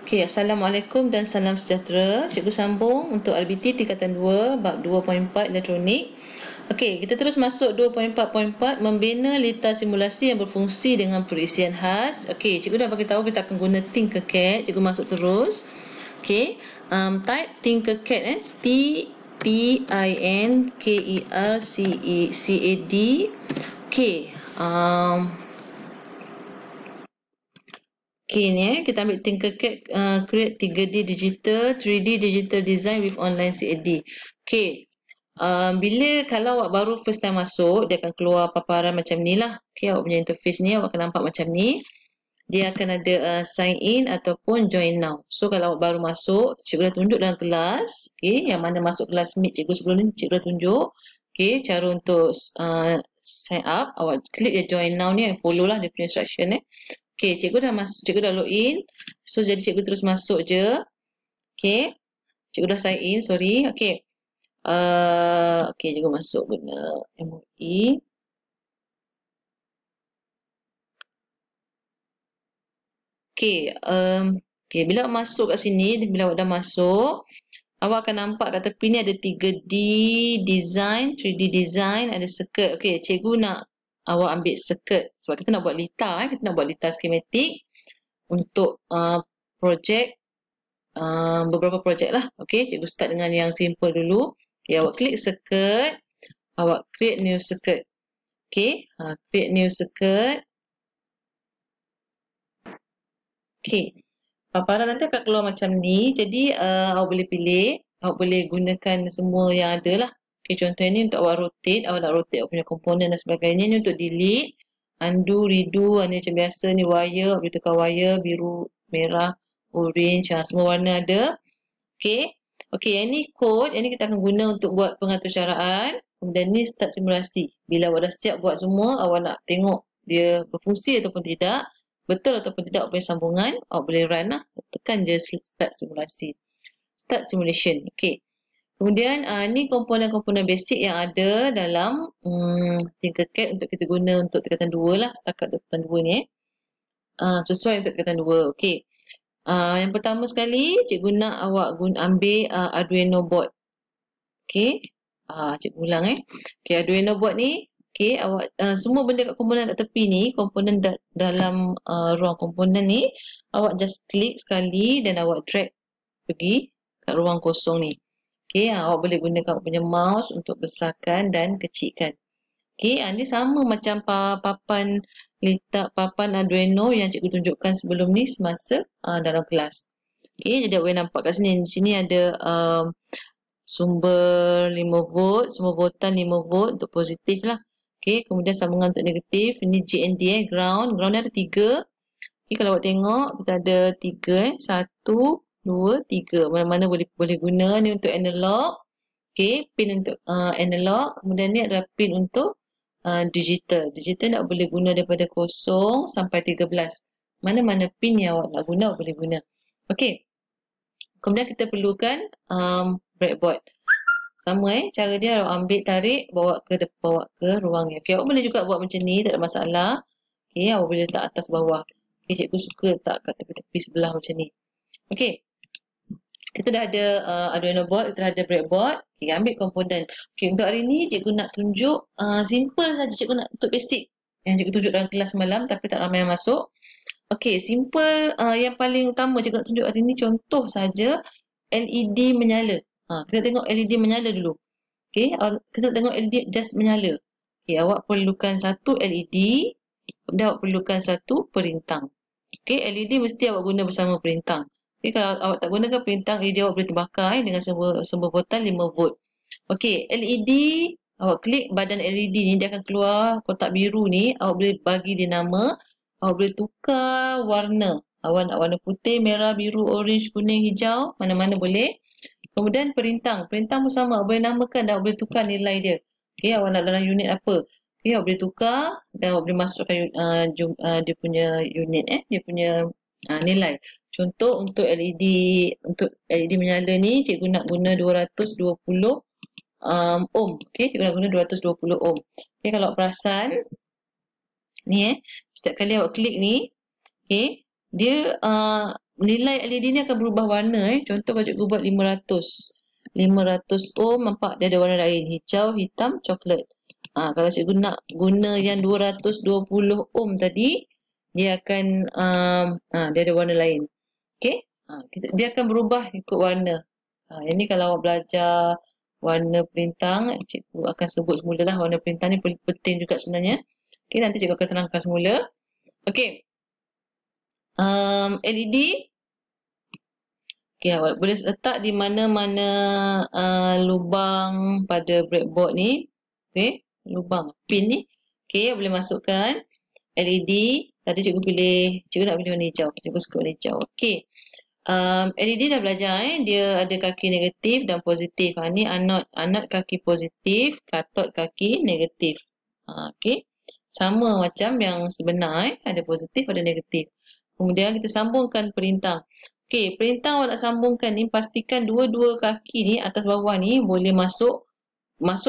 Okey, Assalamualaikum dan salam sejahtera. Cikgu sambung untuk RBT tingkatan 2, bab 2.4 elektronik. Okey, kita terus masuk 2.4.4, membina litar simulasi yang berfungsi dengan perisian khas. Okey, cikgu dah bagi tahu kita akan guna Tinkercad. Cikgu masuk terus. Okey, type Tinkercad Tinkercad. Okey, Okay ni kita ambil Tinkercad, create 3D digital, 3D digital design with online CAD. Okay, bila kalau awak baru first time masuk, dia akan keluar paparan macam ni lah. Okay, awak punya interface ni awak akan nampak macam ni. Dia akan ada sign in ataupun join now. So kalau awak baru masuk, cikgu dah tunjuk dalam kelas. Okay, yang mana masuk kelas meet cikgu sebelum ni, cikgu dah tunjuk. Okay, cara untuk sign up, awak klik je join now ni, follow lah dia punya instruction Okay, cikgu dah masuk, cikgu dah login. So jadi cikgu terus masuk je. Okay, cikgu dah sign in, sorry. Okay, okay, cikgu masuk guna MOE. Okay, okay, bila awak masuk kat sini, bila awak dah masuk, awak akan nampak kat tepi ni ada 3D design, 3D design, ada circuit. Okay, cikgu nak awak ambil circuit sebab kita nak buat litar, kita nak buat litar skematik untuk projek, beberapa projek lah. Okay, cikgu start dengan yang simple dulu. Okay, awak klik circuit, awak create new circuit. Okay, create new circuit. Okay, paparan nanti akan keluar macam ni. Jadi awak boleh pilih, awak boleh gunakan semua yang ada lah. Okay, contoh ni untuk awak rotate, awak nak rotate awak punya komponen dan sebagainya. Ni untuk delete, undo, redo, ni macam biasa ni wire, awak boleh tukar wire, biru, merah, orange, semua warna ada. Okay, okay, yang ni code, yang ni kita akan guna untuk buat pengaturcaraan. Kemudian ni start simulasi. Bila awak dah siap buat semua, awak nak tengok dia berfungsi ataupun tidak, betul ataupun tidak awak punya sambungan, awak boleh run lah. Tekan je start simulasi. Start simulation. Okay. Kemudian ni komponen-komponen basic yang ada dalam Tinkercad untuk kita guna untuk tingkatan 2 lah. Setakat tingkatan 2 ni. Sesuai untuk tingkatan 2. Okay. Yang pertama sekali, cikgu nak awak ambil Arduino board. Okay. Cikgu ulang Okay, Arduino board ni. Okay, awak semua benda kat komponen kat tepi ni, komponen dalam ruang komponen ni, awak just klik sekali dan awak drag pergi kat ruang kosong ni. Okay, awak boleh gunakan awak punya mouse untuk besarkan dan kecilkan. Okay, ni sama macam papan Arduino yang cikgu tunjukkan sebelum ni semasa dalam kelas. Okay, jadi awak boleh nampak kat sini. Di sini ada sumber 5 volt, sumber voltan 5 volt untuk positif lah. Okay, kemudian sambungan untuk negatif. Ini GND ground. Ground ni ada 3. Okay, kalau awak tengok, kita ada 3 1, 2, 3. Mana-mana boleh guna. Ni untuk analog. Okay, pin untuk analog. Kemudian ni adalah pin untuk digital. Digital nak boleh guna daripada 0 sampai 13. Mana-mana pin yang awak nak guna, awak boleh guna. Okay. Kemudian kita perlukan breadboard. Sama cara dia awak ambil, tarik, bawa ke ruang ni. Okay, awak boleh juga buat macam ni, tak ada masalah. Okay, awak boleh letak atas bawah. Okay, cikgu suka letak kat tepi-tepi sebelah macam ni. Okay. Kita dah ada Arduino board, kita dah ada breadboard. Okay, ambil komponen. Okay, untuk hari ni cikgu nak tunjuk simple saja, cikgu nak untuk basic yang cikgu tunjuk dalam kelas malam tapi tak ramai yang masuk. Okay, simple yang paling utama cikgu nak tunjuk hari ni contoh saja LED menyala. Kita tengok LED menyala dulu. Okay, kita tengok LED just menyala. Okay, awak perlukan satu LED, kemudian awak perlukan satu perintang. Okay, LED mesti awak guna bersama perintang. Okay, kalau awak tak gunakan perintang, LED awak boleh terbakar dengan sumber voltan 5 volt. Okay, LED, awak klik badan LED ni, dia akan keluar kotak biru ni. Awak boleh bagi dia nama, awak boleh tukar warna. Awak nak warna putih, merah, biru, orange, kuning, hijau, mana-mana boleh. Kemudian perintang pun sama, awak boleh namakan dan awak boleh tukar nilai dia. Okay, awak nak dalam unit apa. Okay, awak boleh tukar dan awak boleh masukkan dia punya unit, dia punya nilai. Contoh untuk LED menyala ni, cikgu nak guna 220 ohm. Okay, cikgu nak guna 220 ohm. Okay, kalau perasan ni setiap kali awak klik ni, okay, dia nilai LED ni akan berubah warna. Contoh kalau cikgu buat 500 ohm, nampak dia ada warna lain. Hijau, hitam, coklat. Kalau cikgu nak guna yang 220 ohm tadi, dia akan dia ada warna lain. Okey? Dia akan berubah ikut warna. Yang ni kalau awak belajar warna perintang, cikgu akan sebut semula lah warna perintang ni penting juga sebenarnya. Okey, nanti cikgu akan terangkan semula. Okey. LED. Okey, awak boleh letak di mana-mana lubang pada breadboard ni. Okey, lubang pin ni. Okey, boleh masukkan LED. Tadi cikgu nak pilih warna hijau. Cikgu suka warna hijau. Okey. LED dah belajar dia ada kaki negatif dan positif. Ni anode kaki positif, katod kaki negatif. Okey. Sama macam yang sebenar ada positif ada negatif. Kemudian kita sambungkan perintang. Okey, perintang awak nak sambungkan ni pastikan dua-dua kaki ni atas bawah ni boleh masuk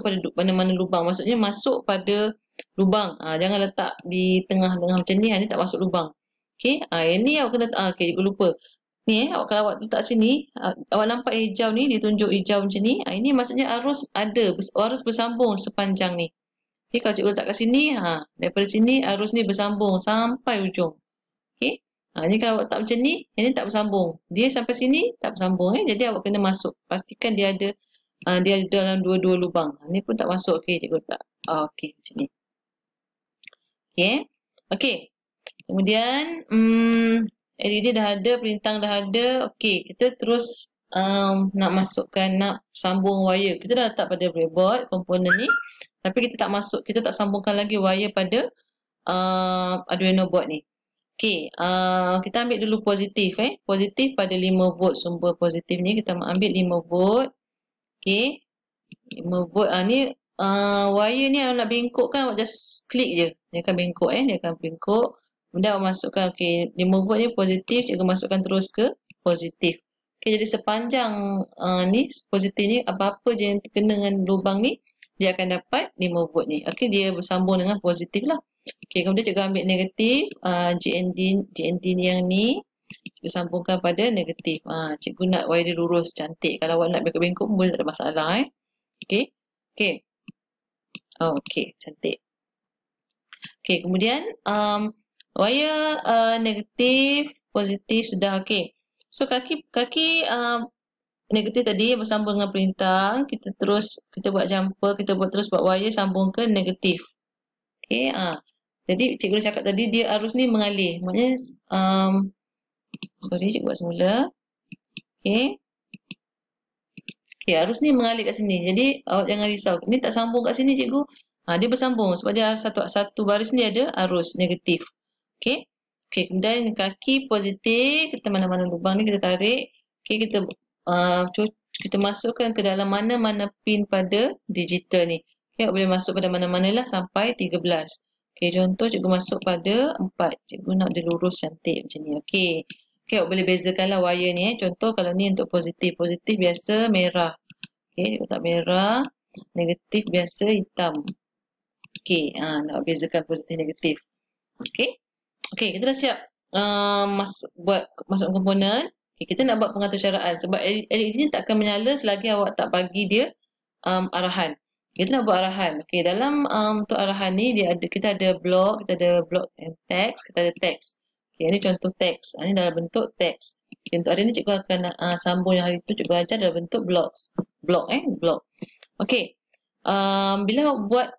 pada mana-mana lubang. Maksudnya masuk pada lubang. Jangan letak di tengah-tengah macam ni. Ni tak masuk lubang. Okey, yang ni awak kena okey, cikgu lupa. Ni kalau awak letak sini, awak nampak hijau ni, ditunjuk hijau macam ni. Ini maksudnya arus bersambung sepanjang ni. Okey, kalau cikgu letak kat sini, daripada sini arus ni bersambung sampai ujung. Okey. Ni kalau awak letak macam ni, yang ni tak bersambung. Dia sampai sini tak bersambung. Jadi awak kena masuk. Pastikan dia ada dalam dua-dua lubang. Ni pun tak masuk. Okey, cikgu letak. Okey, macam ni. Okey. Okey. Kemudian, LED dah ada, perintang dah ada. Okey, kita terus nak masukkan, nak sambung wire. Kita dah letak pada breadboard komponen ni. Tapi kita tak sambungkan lagi wire pada Arduino board ni. Okey, kita ambil dulu positif. Positif pada 5 volt sumber positif ni. Kita ambil 5 volt. Okey, 5 volt. Ni wire ni nak bengkok kan, awak just klik je. Dia akan bengkok. Dia akan bengkok. Kemudian awak masukkan, okey, 5 volt ni positif, cikgu masukkan terus ke positif. Okey, jadi sepanjang ni positif ni, apa-apa je yang terkena dengan lubang ni, dia akan dapat 5 volt ni. Okey, dia bersambung dengan positif lah. Okey, kemudian cikgu ambil negatif, GND ni yang ni, cikgu sambungkan pada negatif. Cikgu nak wire dia lurus, cantik. Kalau awak nak bengkok-bengkok pun boleh, tak ada masalah. Okey, okey. Okey, cantik. Okey, kemudian wire negatif, positif sudah. Okey. So kaki negatif tadi bersambung dengan perintang. Kita buat jumper, kita terus buat wire sambung ke negatif. Okey, jadi cikgu cakap tadi dia arus ni mengalir. Maknanya sorry, cikgu buat semula. Okey. Okey, arus ni mengalir kat sini. Jadi awak jangan risau. Ni tak sambung kat sini cikgu. Dia bersambung sebab dia satu baris ni ada arus negatif. Okey. Okey, kemudian kaki positif, kita mana-mana lubang ni kita tarik. Okey, kita masukkan ke dalam mana-mana pin pada digital ni. Okey, boleh masuk pada mana-mana lah sampai 13. Okey, contoh cikgu masuk pada 4. Cikgu nak dia lurus cantik macam ni. Okey. Okey, awak boleh bezakanlah wire ni. Contoh kalau ni untuk positif. Positif biasa merah. Okey, cikgu tak merah. Negatif biasa hitam. Okey, nak bezakan positif negatif. Okey. Okey, kita dah siap masuk komponen. Okay, kita nak buat pengatur caraan sebab LED ni tak akan menyala selagi awak tak bagi dia arahan. Kita nak buat arahan. Okey, dalam untuk arahan ni kita ada blok and text, kita ada text. Okey, ini contoh text. Ini dalam bentuk text. Okay, untuk hari ni cikgu akan sambung yang hari tu cikgu ajar dalam bentuk blok. Okey. Bila awak buat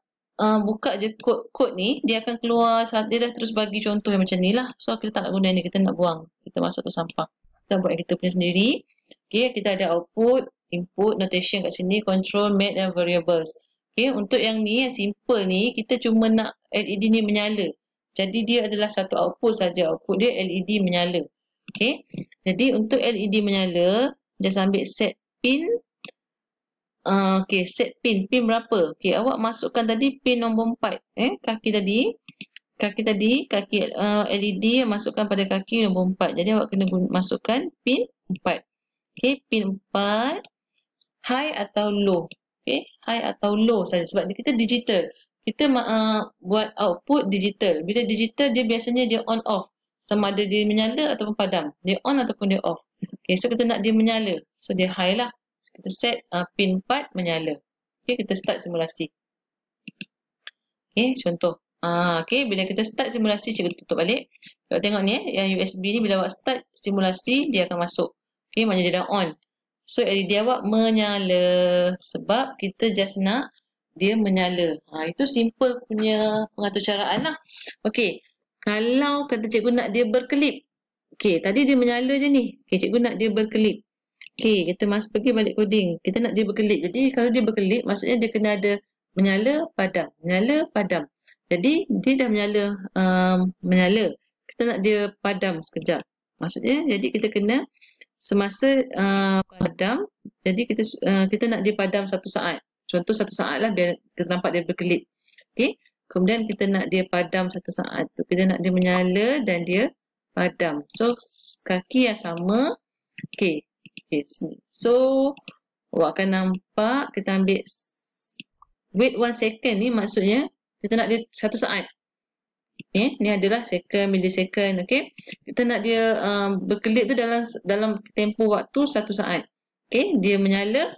buka je kod ni, dia akan keluar, dia dah terus bagi contoh yang macam ni lah. So kita tak nak guna ni, kita nak buang, kita masuk ke sampah. Kita buat yang kita punya sendiri. Okay, kita ada output, input, notation kat sini, control, mate dan variables. Okay, untuk yang ni, yang simple ni, kita cuma nak LED ni menyala. Jadi dia adalah satu output saja, output dia LED menyala. Okay, jadi untuk LED menyala, just ambil set pin. Okey, set pin berapa? Okey, awak masukkan tadi pin nombor 4. Kaki LED masukkan pada kaki nombor 4. Jadi awak kena masukkan pin 4. Okey, pin 4 high atau low. Okey, high atau low saja sebab kita digital. Kita buat output digital. Bila digital dia biasanya dia on off. sama ada dia menyala ataupun padam. Dia on ataupun dia off. Okay, so kita nak dia menyala. So dia high lah. So, kita set pin 4 menyala. Okay, kita start simulasi. Okay, contoh. Okay, bila kita start simulasi, cikgu tutup balik. Kalau tengok ni, yang USB ni bila awak start simulasi, dia akan masuk. Okay, maknanya dia dah on. So, LED awak menyala. Sebab kita just nak dia menyala. Itu simple punya pengaturcaraan lah. Okay, kalau kata cikgu nak dia berkelip. Okay, tadi dia menyala je ni. Okay, cikgu nak dia berkelip. Okay, kita masuk pergi balik coding. Kita nak dia berkelip. Jadi, kalau dia berkelip, maksudnya dia kena ada menyala, padam. Menyala, padam. Jadi, dia dah menyala. Kita nak dia padam sekejap. Maksudnya, jadi kita kena semasa padam, jadi kita nak dia padam 1 saat. Contoh 1 saat lah biar kita nampak dia berkelip. Okay. Kemudian kita nak dia padam 1 saat. Kita nak dia menyala dan dia padam. So, kaki yang sama. Okay. So, awak akan nampak kita ambil wait 1 second ni maksudnya kita nak dia 1 saat. Okay, ni adalah second, millisecond. Okay, kita nak dia berkelip tu dalam tempoh waktu 1 saat. Okay, dia menyala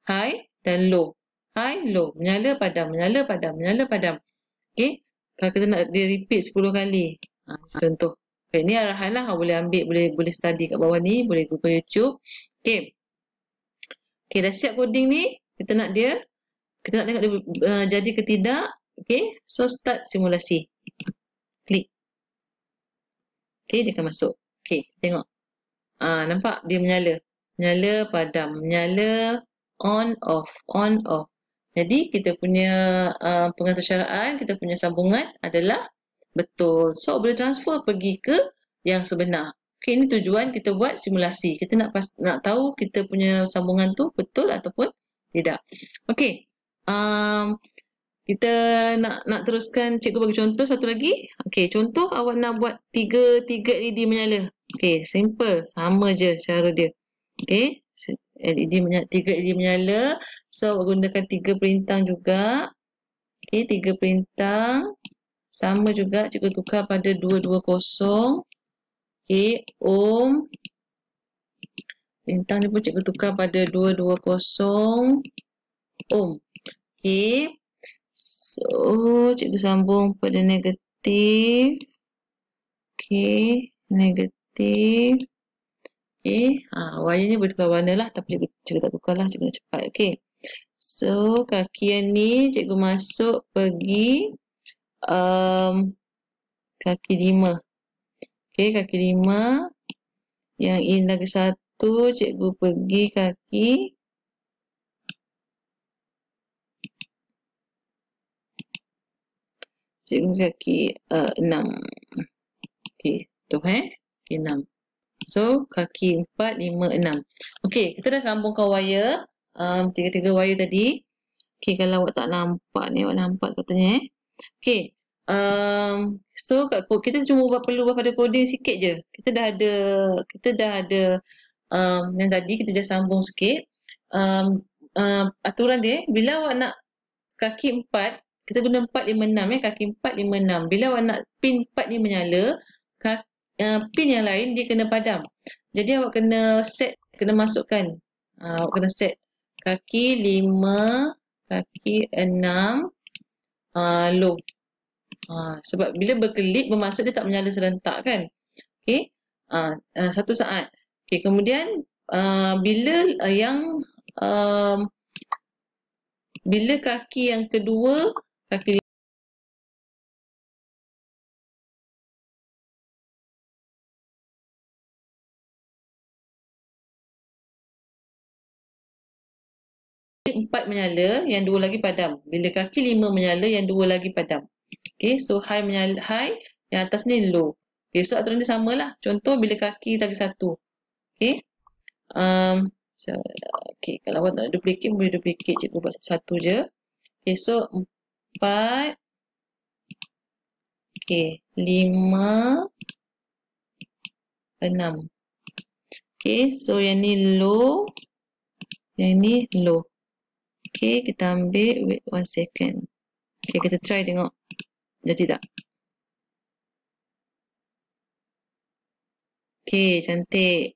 high dan low. High, low. Menyala, padam. Menyala, padam. Menyala, padam. Okay, kalau kita nak dia repeat 10 kali. Contoh. Okay, ni arahan lah. Boleh ambil, boleh study kat bawah ni. Boleh Google YouTube. Okay. Okay, dah siap coding ni. Kita nak tengok dia jadi ke tidak. Okay, so start simulasi. Klik. Okay, dia akan masuk. Okay, tengok. Nampak dia menyala. Menyala, padam. Menyala, on, off. On, off. Jadi, kita punya pengaturcaraan, kita punya sambungan adalah betul. So, boleh transfer pergi ke yang sebenar. Okay, ini tujuan kita buat simulasi. Kita nak tahu kita punya sambungan tu betul ataupun tidak. Okay. Kita nak teruskan, cikgu bagi contoh satu lagi. Okay, contoh awak nak buat 3 LED menyala. Okay, simple. Sama je cara dia. Okay, 3 LED menyala. So, awak gunakan 3 perintang juga. Okay, 3 perintang. Sama juga, cikgu tukar pada 220. Okay, ohm. Perintang ni pun cikgu tukar pada 220 ohm. Okay. So, cikgu sambung pada negatif. Okay, negatif. Okay, wire ni boleh tukar warna lah. Tapi cikgu tak tukar lah, cikgu nak cepat. Okay. So, kaki yang ni cikgu masuk pergi kaki 5. Okay, kaki 5. Yang ini lagi 1, cikgu pergi kaki kaki 6. Okay, tu kaki 6. So, kaki 4, 5, 6. Okay, kita dah sambungkan wire. 3 wire tadi. Okay, kalau awak tak nampak ni, awak nampak katanya. Okay. So, kita cuma perlu buat pada coding sikit je. Kita dah ada yang tadi kita dah sambung sikit. Aturan dia, bila awak nak kaki 4, kita guna 4, 5, 6 kaki 4, 5, 6. Bila awak nak pin 4 ni menyala, pin yang lain dia kena padam. Jadi awak kena masukkan. Awak kena set kaki 5, kaki 6, low. Sebab bila berkelip bermaksud dia tak menyala serentak kan. Okay. 1 saat. Okay, kemudian bila kaki yang kedua, kaki 4 menyala, yang 2 lagi padam. Bila kaki 5 menyala, yang 2 lagi padam. Okay, so high menyala, high, yang atas ni low. Okay, so aturan dia sama lah. Contoh bila kaki lagi 1. Okay. Okay, kalau awak nak duplicate, boleh duplicate. Cikgu buat satu je. Okay, so 4. Okay, 5, 6. Okay, so yang ni low. Yang ni low. Okay, kita ambil, wait 1 second. Okay, kita try tengok. Jadi tak? Okey, cantik.